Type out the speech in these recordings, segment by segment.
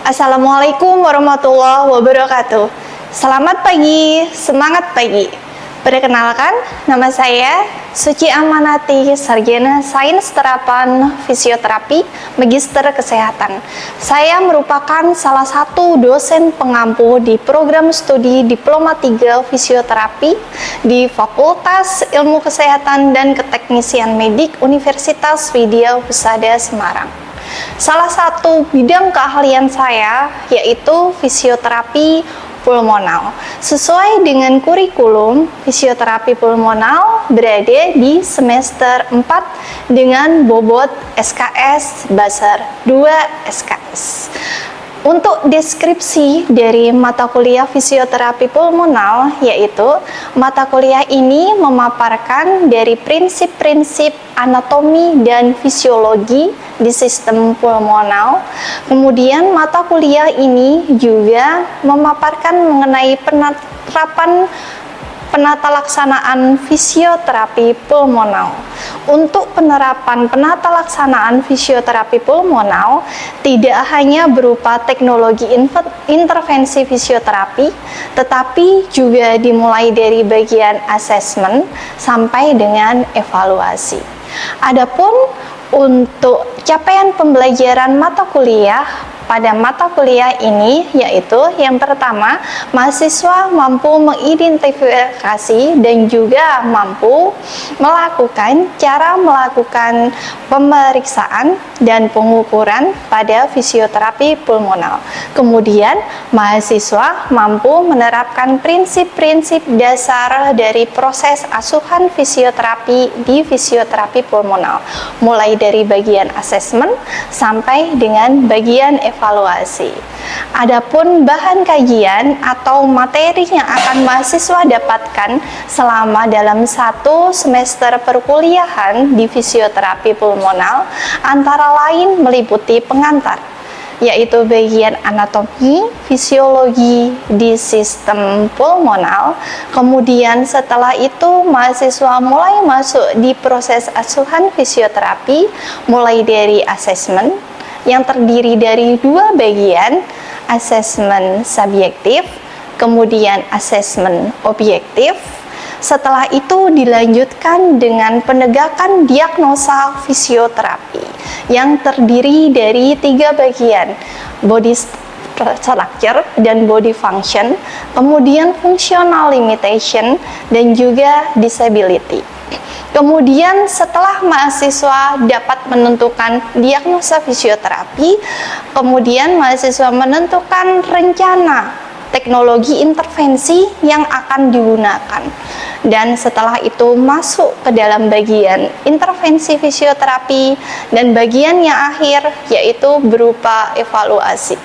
Assalamualaikum warahmatullahi wabarakatuh. Selamat pagi, semangat pagi. Perkenalkan, nama saya Suci Amanati, Sarjana Sains Terapan Fisioterapi, Magister Kesehatan. Saya merupakan salah satu dosen pengampu di program studi Diploma 3 Fisioterapi di Fakultas Ilmu Kesehatan dan Keteknisian Medik Universitas Widya Husada Semarang. Salah satu bidang keahlian saya yaitu fisioterapi pulmonal. Sesuai dengan kurikulum, fisioterapi pulmonal berada di semester 4 dengan bobot SKS Basar 2 SKS. Untuk deskripsi dari mata kuliah fisioterapi pulmonal, yaitu mata kuliah ini memaparkan dari prinsip-prinsip anatomi dan fisiologi di sistem pulmonal. Kemudian mata kuliah ini juga memaparkan mengenai penerapan penata laksanaan fisioterapi pulmonal. Untuk penerapan penata laksanaan fisioterapi pulmonal tidak hanya berupa teknologi intervensi fisioterapi, tetapi juga dimulai dari bagian asesmen sampai dengan evaluasi. Adapun untuk capaian pembelajaran mata kuliah pada mata kuliah ini, yaitu yang pertama, mahasiswa mampu mengidentifikasi dan juga mampu melakukan pemeriksaan dan pengukuran pada fisioterapi pulmonal. Kemudian mahasiswa mampu menerapkan prinsip-prinsip dasar dari proses asuhan fisioterapi di fisioterapi pulmonal, mulai dari bagian asesmen sampai dengan bagian evaluasi. Adapun bahan kajian atau materi yang akan mahasiswa dapatkan selama dalam satu semester perkuliahan di fisioterapi pulmonal antara lain meliputi pengantar, yaitu bagian anatomi, fisiologi di sistem pulmonal. Kemudian setelah itu mahasiswa mulai masuk di proses asuhan fisioterapi, mulai dari asesmen yang terdiri dari dua bagian, asesmen subjektif, kemudian asesmen objektif. Setelah itu dilanjutkan dengan penegakan diagnosa fisioterapi yang terdiri dari tiga bagian, body structure dan body function, kemudian functional limitation, dan juga disability. Kemudian setelah mahasiswa dapat menentukan diagnosa fisioterapi, kemudian mahasiswa menentukan rencana teknologi intervensi yang akan digunakan. Dan setelah itu masuk ke dalam bagian intervensi fisioterapi dan bagian yang akhir yaitu berupa evaluasi.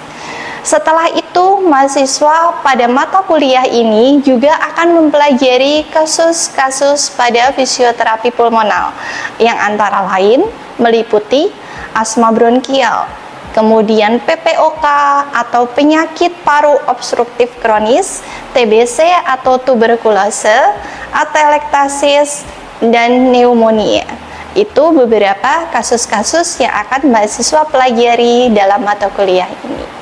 Setelah itu, mahasiswa pada mata kuliah ini juga akan mempelajari kasus-kasus pada fisioterapi pulmonal yang antara lain meliputi asma bronkial, kemudian PPOK atau penyakit paru obstruktif kronis, TBC atau tuberkulose, atelektasis, dan pneumonia. Itu beberapa kasus-kasus yang akan mahasiswa pelajari dalam mata kuliah ini.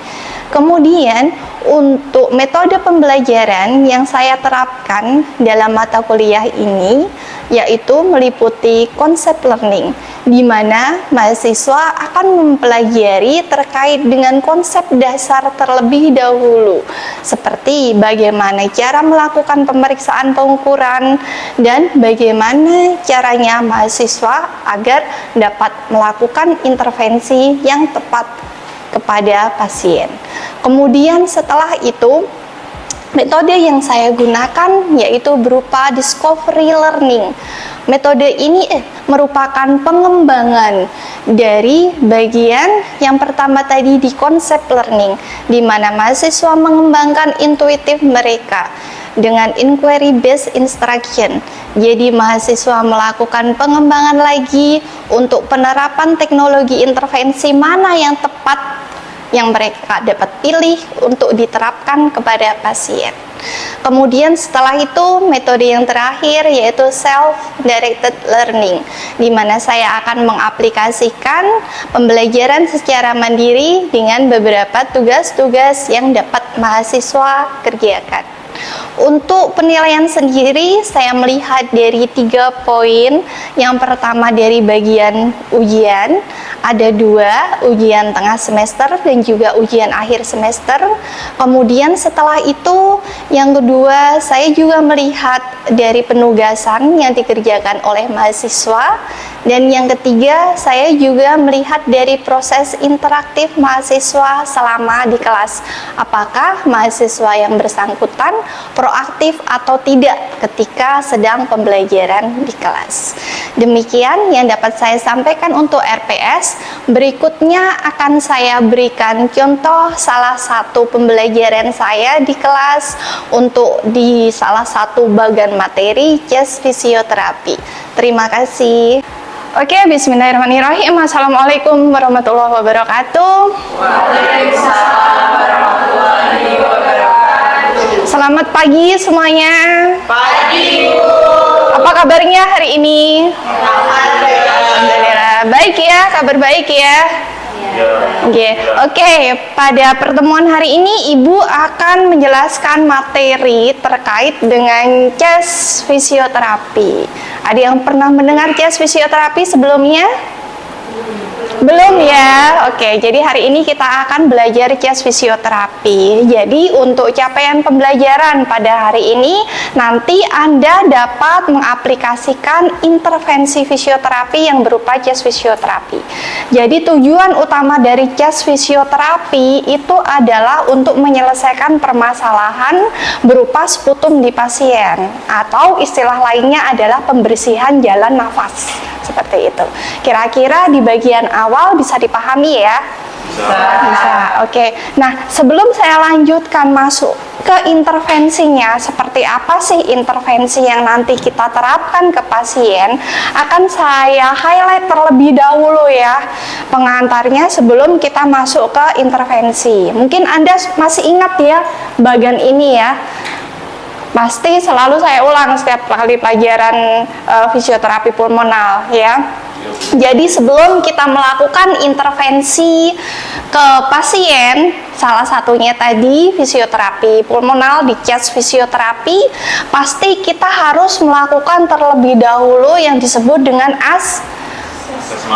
Kemudian untuk metode pembelajaran yang saya terapkan dalam mata kuliah ini yaitu meliputi konsep learning, di mana mahasiswa akan mempelajari terkait dengan konsep dasar terlebih dahulu, seperti bagaimana cara melakukan pemeriksaan pengukuran dan bagaimana caranya mahasiswa agar dapat melakukan intervensi yang tepat kepada pasien. Kemudian setelah itu metode yang saya gunakan yaitu berupa discovery learning. Metode ini merupakan pengembangan dari bagian yang pertama tadi di konsep learning, di mana mahasiswa mengembangkan intuitif mereka dengan inquiry based instruction. Jadi mahasiswa melakukan pengembangan lagi untuk penerapan teknologi intervensi mana yang tepat yang mereka dapat pilih untuk diterapkan kepada pasien. Kemudian setelah itu metode yang terakhir yaitu self-directed learning, di mana saya akan mengaplikasikan pembelajaran secara mandiri dengan beberapa tugas-tugas yang dapat mahasiswa kerjakan. Untuk penilaian sendiri saya melihat dari 3 poin. Yang pertama dari bagian ujian, ada 2, ujian tengah semester dan juga ujian akhir semester. Kemudian setelah itu yang kedua, saya juga melihat dari penugasan yang dikerjakan oleh mahasiswa. Dan yang ketiga, saya juga melihat dari proses interaktif mahasiswa selama di kelas. Apakah mahasiswa yang bersangkutan proaktif atau tidak ketika sedang pembelajaran di kelas. Demikian yang dapat saya sampaikan untuk RPS. Berikutnya akan saya berikan contoh salah satu pembelajaran saya di kelas untuk di salah satu bagian materi CES fisioterapi. Terima kasih. Oke, bismillahirrahmanirrahim. Assalamualaikum warahmatullahi wabarakatuh. Waalaikumsalam warahmatullahi wabarakatuh. Selamat pagi semuanya. Pagi, Bu. Apa kabarnya hari ini? Alhamdulillah. Baik ya, kabar baik ya. Oke, pada pertemuan hari ini Ibu akan menjelaskan materi terkait dengan CES fisioterapi. Ada yang pernah mendengar CES fisioterapi sebelumnya? Belum ya? Oke, jadi hari ini kita akan belajar CES fisioterapi. Jadi untuk capaian pembelajaran pada hari ini, nanti Anda dapat mengaplikasikan intervensi fisioterapi yang berupa CES fisioterapi. Jadi tujuan utama dari CES fisioterapi itu adalah untuk menyelesaikan permasalahan berupa sputum di pasien, atau istilah lainnya adalah pembersihan jalan nafas. Seperti itu. Kira-kira di bagian awal bisa dipahami ya? Bisa. Oke. Nah, sebelum saya lanjutkan masuk ke intervensinya, seperti apa sih intervensi yang nanti kita terapkan ke pasien, akan saya highlight terlebih dahulu ya pengantarnya sebelum kita masuk ke intervensi. Mungkin Anda masih ingat ya bagian ini ya. Pasti selalu saya ulang setiap kali pelajaran fisioterapi pulmonal ya. Jadi sebelum kita melakukan intervensi ke pasien, salah satunya tadi fisioterapi pulmonal di CES fisioterapi, pasti kita harus melakukan terlebih dahulu yang disebut dengan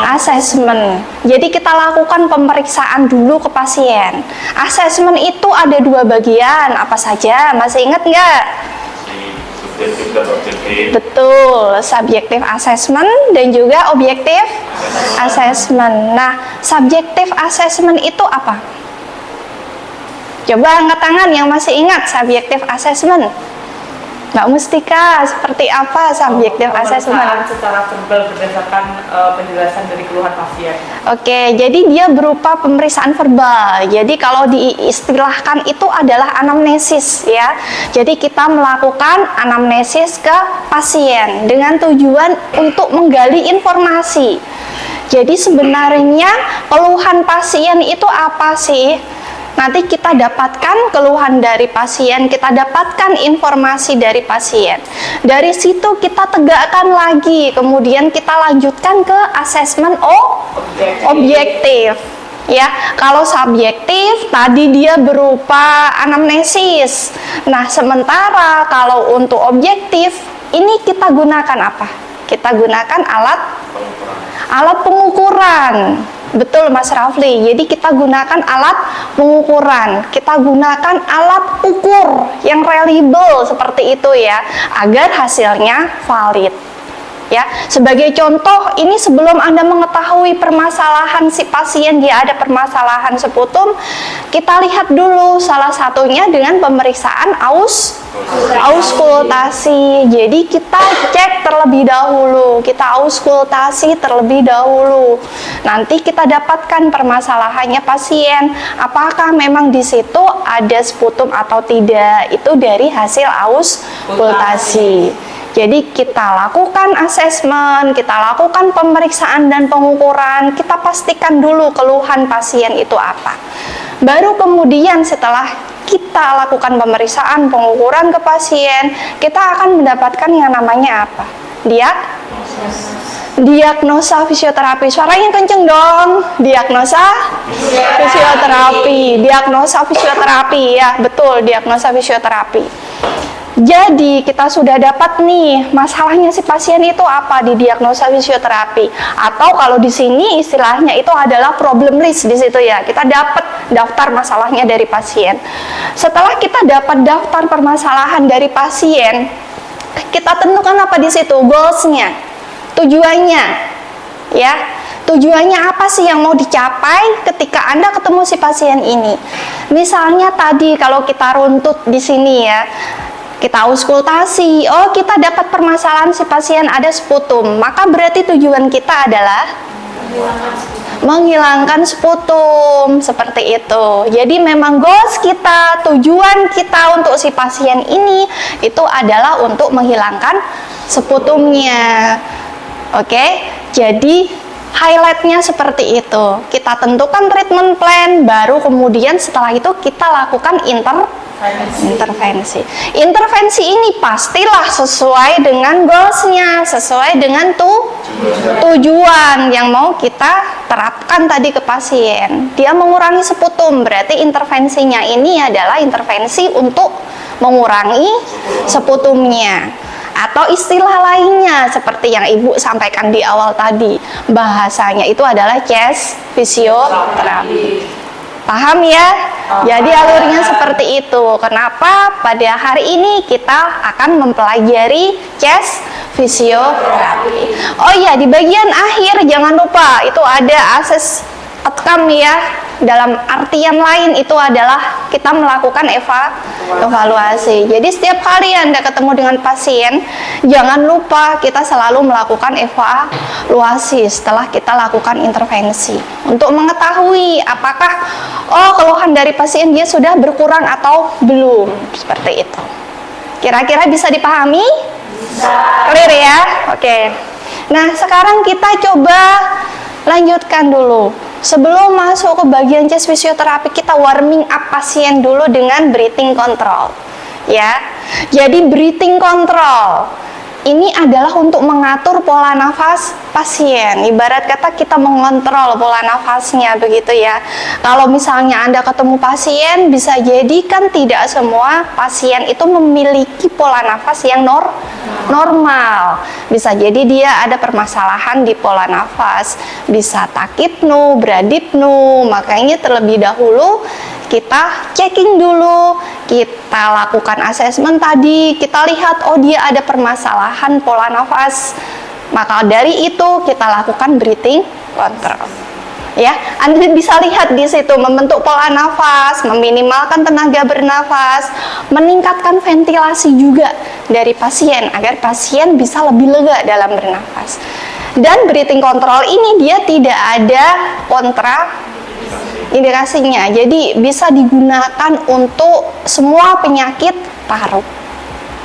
asesmen. Jadi kita lakukan pemeriksaan dulu ke pasien. Asesmen itu ada 2 bagian, apa saja? Masih ingat nggak? Subjektif dan objektif. Betul, subjektif assessment dan juga objektif assessment. Nah, subjektif assessment itu apa? Coba angkat tangan yang masih ingat subjektif assessment. Mbak Mustika, seperti apa subjektif assessment? Secara verbal berdasarkan penjelasan dari keluhan pasien. Oke, jadi dia berupa pemeriksaan verbal. Jadi kalau diistilahkan itu adalah anamnesis ya. Jadi kita melakukan anamnesis ke pasien dengan tujuan untuk menggali informasi. Jadi sebenarnya keluhan pasien itu apa sih? Nanti kita dapatkan keluhan dari pasien, kita dapatkan informasi dari pasien. Dari situ kita tegakkan lagi, kemudian kita lanjutkan ke asesmen objektif. Ya, kalau subjektif tadi dia berupa anamnesis. Nah, sementara kalau untuk objektif ini kita gunakan apa? Kita gunakan alat pengukuran. Betul Mas Rafli, jadi kita gunakan alat pengukuran, kita gunakan alat ukur yang reliable seperti itu ya, agar hasilnya valid. Ya, sebagai contoh, ini sebelum Anda mengetahui permasalahan si pasien, dia ada permasalahan sputum, kita lihat dulu salah satunya dengan pemeriksaan auskultasi. Jadi kita cek terlebih dahulu, kita auskultasi terlebih dahulu. Nanti kita dapatkan permasalahannya pasien, apakah memang di situ ada sputum atau tidak, itu dari hasil auskultasi. Jadi kita lakukan asesmen, kita lakukan pemeriksaan dan pengukuran, kita pastikan dulu keluhan pasien itu apa. Baru kemudian setelah kita lakukan pemeriksaan, pengukuran ke pasien, kita akan mendapatkan yang namanya apa? Diagnosa fisioterapi. Suaranya kenceng dong. Diagnosa fisioterapi. Diagnosa fisioterapi ya, betul, diagnosa fisioterapi. Jadi kita sudah dapat nih masalahnya si pasien itu apa di diagnosa fisioterapi, atau kalau di sini istilahnya itu adalah problem list di situ ya. Kita dapat daftar masalahnya dari pasien. Setelah kita dapat daftar permasalahan dari pasien, kita tentukan apa di situ goalsnya, tujuannya, ya. Tujuannya apa sih yang mau dicapai ketika Anda ketemu si pasien ini? Misalnya tadi kalau kita runtut di sini ya. Kita auskultasi, oh kita dapat permasalahan si pasien ada sputum, maka berarti tujuan kita adalah menghilangkan sputum, seperti itu. Jadi memang goals kita, tujuan kita untuk si pasien ini itu adalah untuk menghilangkan sputumnya. Oke, jadi highlightnya seperti itu. Kita tentukan treatment plan, baru kemudian setelah itu kita lakukan intervensi. Intervensi ini pastilah sesuai dengan goalsnya, sesuai dengan tujuan yang mau kita terapkan tadi ke pasien. Dia mengurangi sputum, berarti intervensinya ini adalah intervensi untuk mengurangi sputumnya. Atau istilah lainnya seperti yang Ibu sampaikan di awal tadi, bahasanya itu adalah chest fisioterapi. Paham ya? Jadi alurnya seperti itu. Kenapa pada hari ini kita akan mempelajari chest fisioterapi. Oh iya, di bagian akhir jangan lupa itu ada assess outcome ya. Dalam artian lain itu adalah kita melakukan evaluasi. Jadi setiap kali Anda ketemu dengan pasien, jangan lupa kita selalu melakukan evaluasi setelah kita lakukan intervensi untuk mengetahui apakah keluhan dari pasien dia sudah berkurang atau belum, seperti itu. Kira-kira bisa dipahami? Bisa. Clear ya? Oke. Nah, sekarang kita coba lanjutkan dulu. Sebelum masuk ke bagian chest fisioterapi, kita warming up pasien dulu dengan breathing control. Ya. Jadi breathing control ini adalah untuk mengatur pola nafas pasien. Ibarat kata kita mengontrol pola nafasnya begitu ya. Kalau misalnya Anda ketemu pasien, bisa jadi kan tidak semua pasien itu memiliki pola nafas yang normal. Bisa jadi dia ada permasalahan di pola nafas, bisa takipnu, bradipnu. Makanya terlebih dahulu kita checking dulu, kita lakukan asesmen tadi, kita lihat dia ada permasalahan pola nafas. Maka dari itu kita lakukan breathing control. Ya, Anda bisa lihat di situ membentuk pola nafas, meminimalkan tenaga bernafas, meningkatkan ventilasi juga dari pasien agar pasien bisa lebih lega dalam bernafas. Dan breathing control ini dia tidak ada kontraindikasinya, jadi bisa digunakan untuk semua penyakit paru.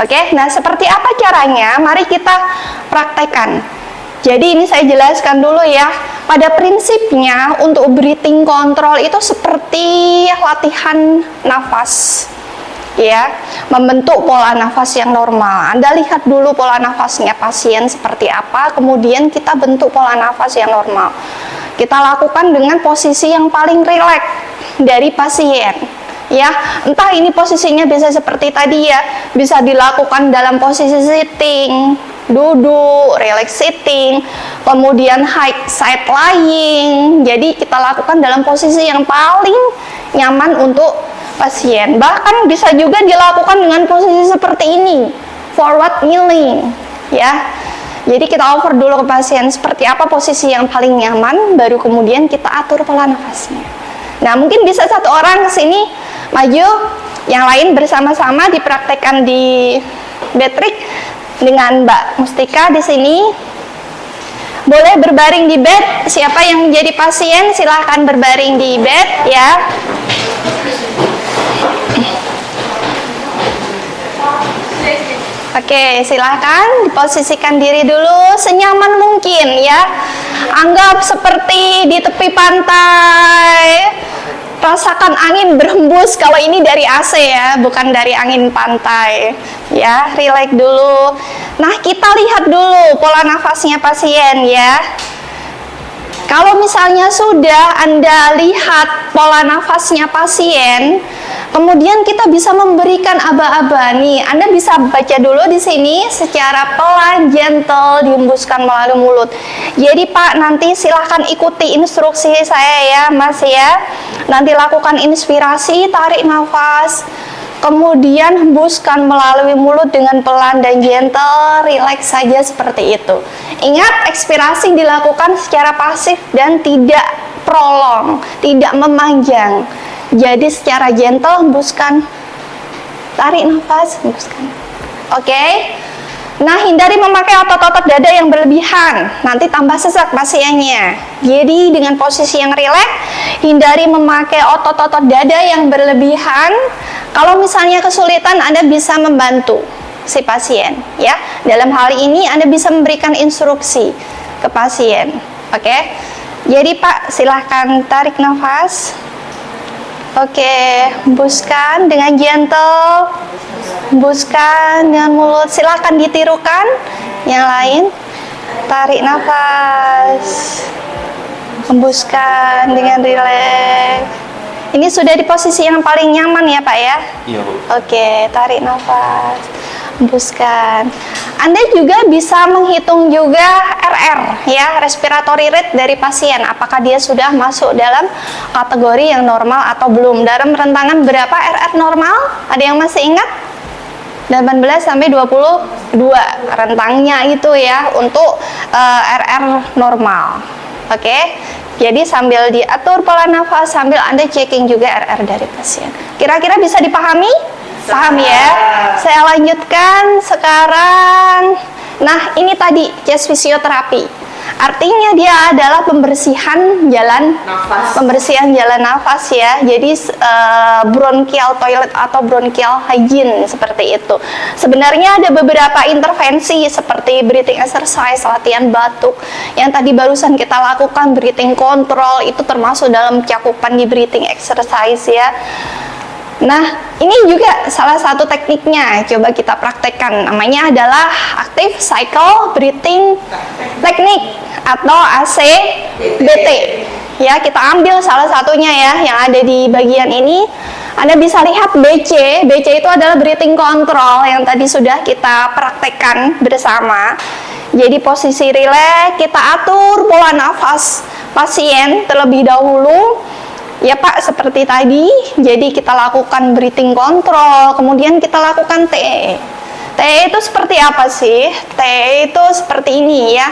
Oke, nah seperti apa caranya? Mari kita praktekkan. Jadi ini saya jelaskan dulu ya. Pada prinsipnya untuk breathing control itu seperti latihan nafas. Ya, membentuk pola nafas yang normal. Anda lihat dulu pola nafasnya pasien seperti apa, kemudian kita bentuk pola nafas yang normal. Kita lakukan dengan posisi yang paling rileks dari pasien. Ya, entah ini posisinya bisa seperti tadi ya, bisa dilakukan dalam posisi sitting, duduk, relax sitting, kemudian high side lying. Jadi kita lakukan dalam posisi yang paling nyaman untuk pasien. Bahkan bisa juga dilakukan dengan posisi seperti ini, forward kneeling, ya. Jadi kita offer dulu ke pasien seperti apa posisi yang paling nyaman, baru kemudian kita atur pola nafasnya. Nah, mungkin bisa satu orang ke sini maju, yang lain bersama-sama dipraktekkan di Betrik dengan Mbak Mustika di sini. Boleh berbaring di bed. Siapa yang menjadi pasien silahkan berbaring di bed ya. Oke, silahkan diposisikan diri dulu senyaman mungkin ya. Anggap seperti di tepi pantai. Rasakan angin berhembus, kalau ini dari AC ya, bukan dari angin pantai. Ya, relax dulu. Nah, kita lihat dulu pola nafasnya pasien ya. Kalau misalnya sudah Anda lihat pola nafasnya pasien, kemudian kita bisa memberikan aba-aba nih. Anda bisa baca dulu di sini secara pelan, gentle, dihembuskan melalui mulut. Jadi Pak, nanti silahkan ikuti instruksi saya ya Mas ya. Nanti lakukan inspirasi, tarik nafas, kemudian hembuskan melalui mulut dengan pelan dan gentle, relax saja seperti itu. Ingat, ekspirasi dilakukan secara pasif dan tidak prolong, tidak memanjang. Jadi secara gentle hembuskan, tarik nafas, hembuskan. Oke. Nah, hindari memakai otot-otot dada yang berlebihan, nanti tambah sesak pasiennya. Jadi dengan posisi yang rileks, hindari memakai otot-otot dada yang berlebihan. Kalau misalnya kesulitan, Anda bisa membantu si pasien ya. Dalam hal ini Anda bisa memberikan instruksi ke pasien. Oke. Jadi Pak, silahkan tarik nafas. Oke, hembuskan dengan gentle, hembuskan dengan mulut. Silahkan ditirukan. Yang lain, tarik nafas, hembuskan dengan rileks. Ini sudah di posisi yang paling nyaman ya Pak ya? Iya Bu. Oke, tarik nafas, hembuskan. Anda juga bisa menghitung juga RR ya, respiratory rate dari pasien, apakah dia sudah masuk dalam kategori yang normal atau belum. Dalam rentangan berapa RR normal? Ada yang masih ingat? 18 sampai 22 rentangnya itu ya untuk RR normal. Oke. Jadi sambil diatur pola nafas, sambil Anda checking juga RR dari pasien. Kira-kira bisa dipahami? Paham ya? Saya lanjutkan sekarang. Nah, ini tadi chest fisioterapi. Artinya dia adalah pembersihan jalan nafas ya. Jadi bronchial toilet atau bronchial hygiene seperti itu. Sebenarnya ada beberapa intervensi seperti breathing exercise, latihan batuk yang tadi barusan kita lakukan, breathing control itu termasuk dalam cakupan di breathing exercise ya. Nah, ini juga salah satu tekniknya, coba kita praktekkan. Namanya adalah active cycle breathing technique atau ACBT. Ya, kita ambil salah satunya ya yang ada di bagian ini. Anda bisa lihat BC. BC itu adalah breathing control yang tadi sudah kita praktekkan bersama. Jadi posisi rileks, kita atur pola nafas pasien terlebih dahulu. Ya Pak, seperti tadi, jadi kita lakukan breathing control, kemudian kita lakukan TE. TE itu seperti apa sih? TE itu seperti ini ya.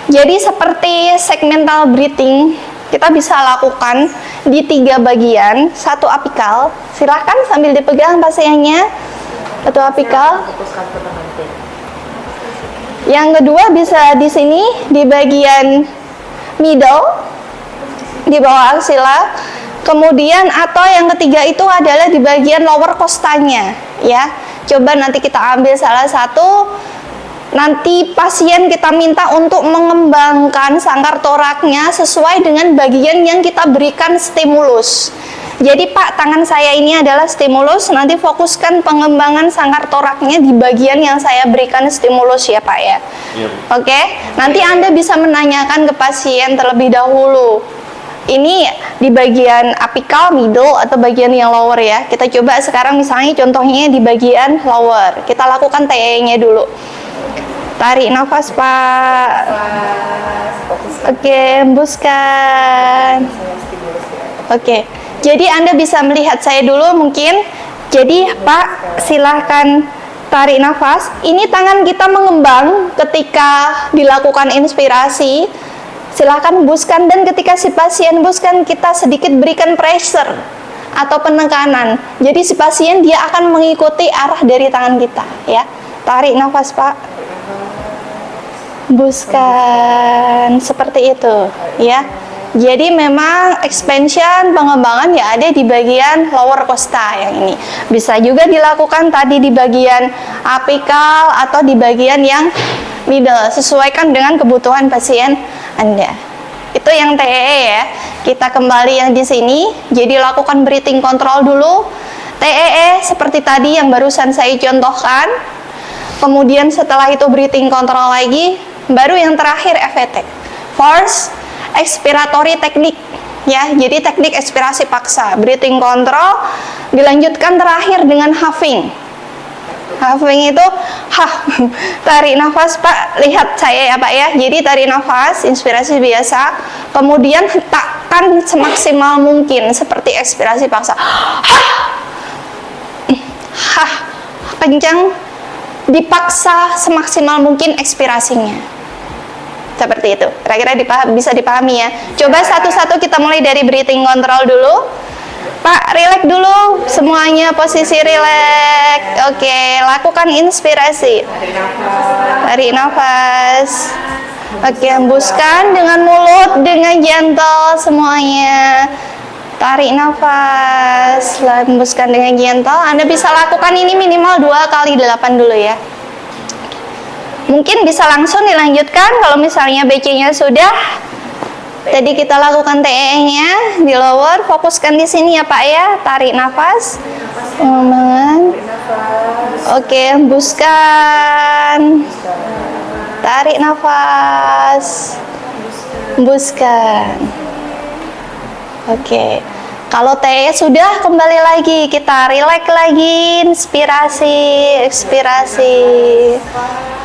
Jadi seperti segmental breathing, kita bisa lakukan di 3 bagian. Satu apikal, silahkan sambil dipegang pasiennya. Satu apikal. Yang kedua bisa di sini, di bagian middle, di bawah aksila. Kemudian atau yang ketiga itu adalah di bagian lower costanya ya. Coba nanti kita ambil salah satu. Nanti pasien kita minta untuk mengembangkan sangkar toraknya sesuai dengan bagian yang kita berikan stimulus. Jadi Pak, tangan saya ini adalah stimulus, nanti fokuskan pengembangan sangkar toraknya di bagian yang saya berikan stimulus ya Pak ya. Iya. Oke, nanti Anda bisa menanyakan ke pasien terlebih dahulu. Ini di bagian apikal, middle, atau bagian yang lower ya. Kita coba sekarang misalnya contohnya di bagian lower. Kita lakukan TE-nya dulu. Tarik nafas Pak. Oke, hembuskan. Oke, jadi Anda bisa melihat saya dulu mungkin. Jadi Pak, silahkan tarik nafas. Ini tangan kita mengembang ketika dilakukan inspirasi. Silahkan hembuskan, dan ketika si pasien hembuskan, kita sedikit berikan pressure atau penekanan. Jadi si pasien dia akan mengikuti arah dari tangan kita ya. Tarik nafas Pak. Hembuskan seperti itu ya. Jadi memang expansion pengembangan ya ada di bagian lower costa yang ini. Bisa juga dilakukan tadi di bagian apikal atau di bagian yang middle, sesuaikan dengan kebutuhan pasien Anda. Itu yang TEE ya. Kita kembali yang di sini. Jadi lakukan breathing control dulu. TEE seperti tadi yang barusan saya contohkan. Kemudian setelah itu breathing control lagi, baru yang terakhir FET. Force expiratory technique ya. Jadi teknik ekspirasi paksa, breathing control dilanjutkan terakhir dengan huffing. Huffing itu tarik nafas Pak, lihat saya ya Pak ya. Jadi tarik nafas, inspirasi biasa, kemudian hentakkan semaksimal mungkin seperti ekspirasi paksa. Kencang, dipaksa semaksimal mungkin ekspirasinya. Seperti itu, kira-kira bisa dipahami ya. Coba satu-satu kita mulai dari breathing control dulu. Pak, relax dulu semuanya, posisi relax. Oke, lakukan inspirasi. Tarik nafas. Oke, hembuskan dengan mulut, dengan gentle semuanya. Tarik nafas, hembuskan dengan gentle. Anda bisa lakukan ini minimal 2 kali 8 dulu ya. Mungkin bisa langsung dilanjutkan kalau misalnya BC-nya sudah. Tadi kita lakukan TE-nya di lower, fokuskan di sini ya Pak ya. Tarik nafas. Pengembangan. Oke, hembuskan. Tarik nafas. Hembuskan. Oke. Kalau TE sudah, kembali lagi, kita relax lagi, inspirasi, ekspirasi.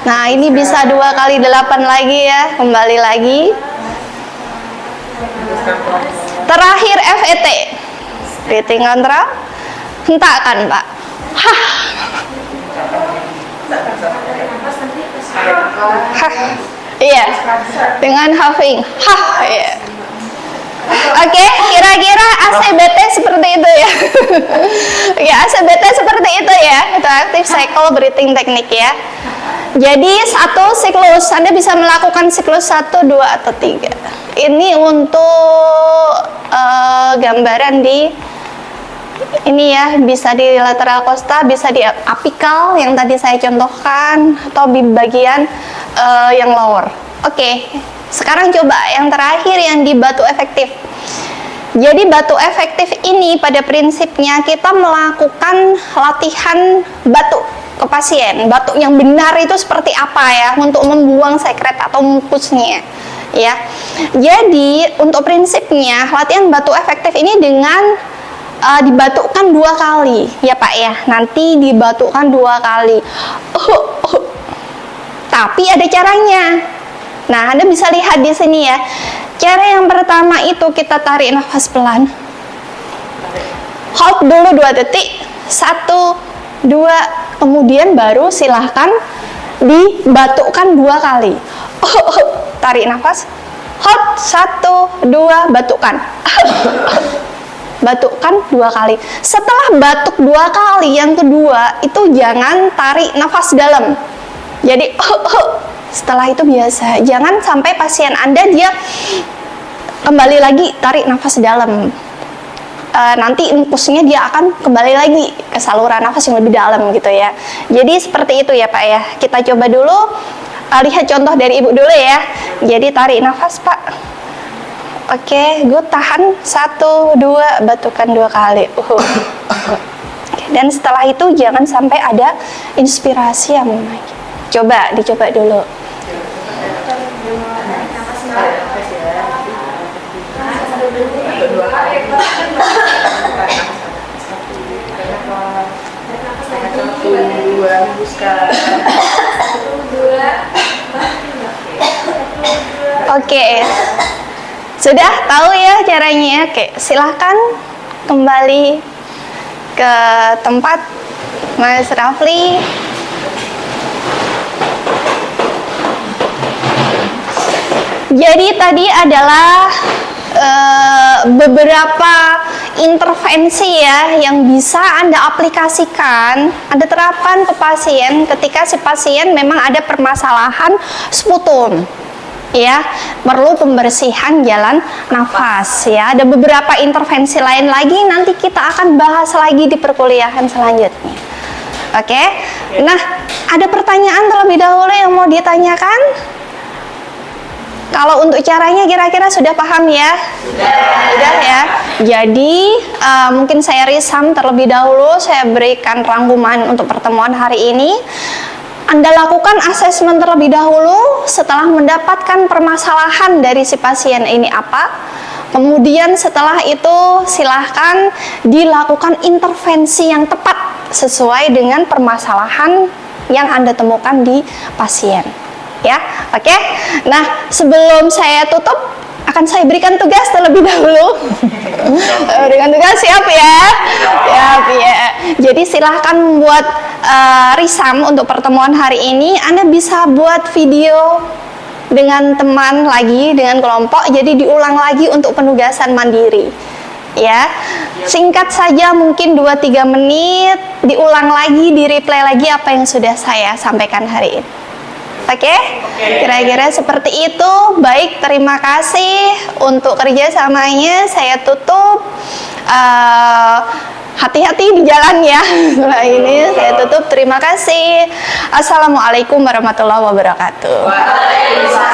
Nah, ini bisa 2 kali 8 lagi ya, kembali lagi. Terakhir FET, breathing control, hentakkan Pak. Iya, dengan huffing, iya. Oke, kira-kira ACBT seperti itu ya. Ya, ACBT seperti itu ya. Itu active cycle breathing technique ya. Jadi satu siklus, Anda bisa melakukan siklus 1, 2, atau 3. Ini untuk gambaran di ini ya, bisa di lateral costa, bisa di apikal yang tadi saya contohkan, atau di bagian yang lower. Oke. Sekarang coba yang terakhir yang di batu efektif. Jadi batu efektif ini pada prinsipnya kita melakukan latihan batu ke pasien. Batu yang benar itu seperti apa ya untuk membuang sekret atau mukusnya ya. Jadi untuk prinsipnya latihan batu efektif ini dengan dibatukan 2 kali ya Pak ya. Nanti dibatukan 2 kali. Tapi ada caranya. Nah, Anda bisa lihat di sini ya. Cara yang pertama itu kita tarik nafas pelan. Hold dulu 2 detik. 1, 2, kemudian baru silahkan dibatukan 2 kali. Tarik nafas. Hold 1, 2, batukan. Batukan 2 kali. Setelah batuk 2 kali, yang kedua itu jangan tarik nafas dalam. Jadi setelah itu biasa, jangan sampai pasien Anda dia kembali lagi tarik nafas dalam. Nanti impulsnya dia akan kembali lagi ke saluran nafas yang lebih dalam gitu ya. Jadi seperti itu ya Pak ya. Kita coba dulu, lihat contoh dari Ibu dulu ya. Jadi tarik nafas Pak. Oke, good, tahan 1, 2, batukan 2 kali. Dan setelah itu jangan sampai ada inspirasi yang naik. Coba, dicoba dulu. Oke, sudah tahu ya caranya. Oke, silahkan kembali ke tempat Mas Rafli. Jadi tadi adalah beberapa intervensi ya yang bisa Anda aplikasikan, Anda terapkan ke pasien ketika si pasien memang ada permasalahan sputum. ya, perlu pembersihan jalan nafas ya. Ada beberapa intervensi lain lagi, nanti kita akan bahas lagi di perkuliahan selanjutnya. Oke. Nah, ada pertanyaan terlebih dahulu yang mau ditanyakan? Kalau untuk caranya kira-kira sudah paham ya? Sudah ya. Jadi mungkin saya resum terlebih dahulu, saya berikan rangkuman untuk pertemuan hari ini. Anda lakukan asesmen terlebih dahulu setelah mendapatkan permasalahan dari si pasien ini apa. Kemudian setelah itu silahkan dilakukan intervensi yang tepat sesuai dengan permasalahan yang Anda temukan di pasien. Ya, oke. Nah, sebelum saya tutup, akan saya berikan tugas terlebih dahulu. Berikan tugas, siap ya? Siap ya. Jadi silahkan membuat resum untuk pertemuan hari ini. Anda bisa buat video dengan teman lagi, dengan kelompok. Jadi diulang lagi untuk penugasan mandiri. Ya, singkat saja, mungkin 2-3 menit. Diulang lagi, di replay lagi apa yang sudah saya sampaikan hari ini. Oke? Kira-kira seperti itu. Baik, terima kasih untuk kerjasamanya. Saya tutup. Hati-hati di jalan ya. Nah, ini saya tutup. Terima kasih. Assalamualaikum warahmatullahi wabarakatuh. Waalaikumsalam.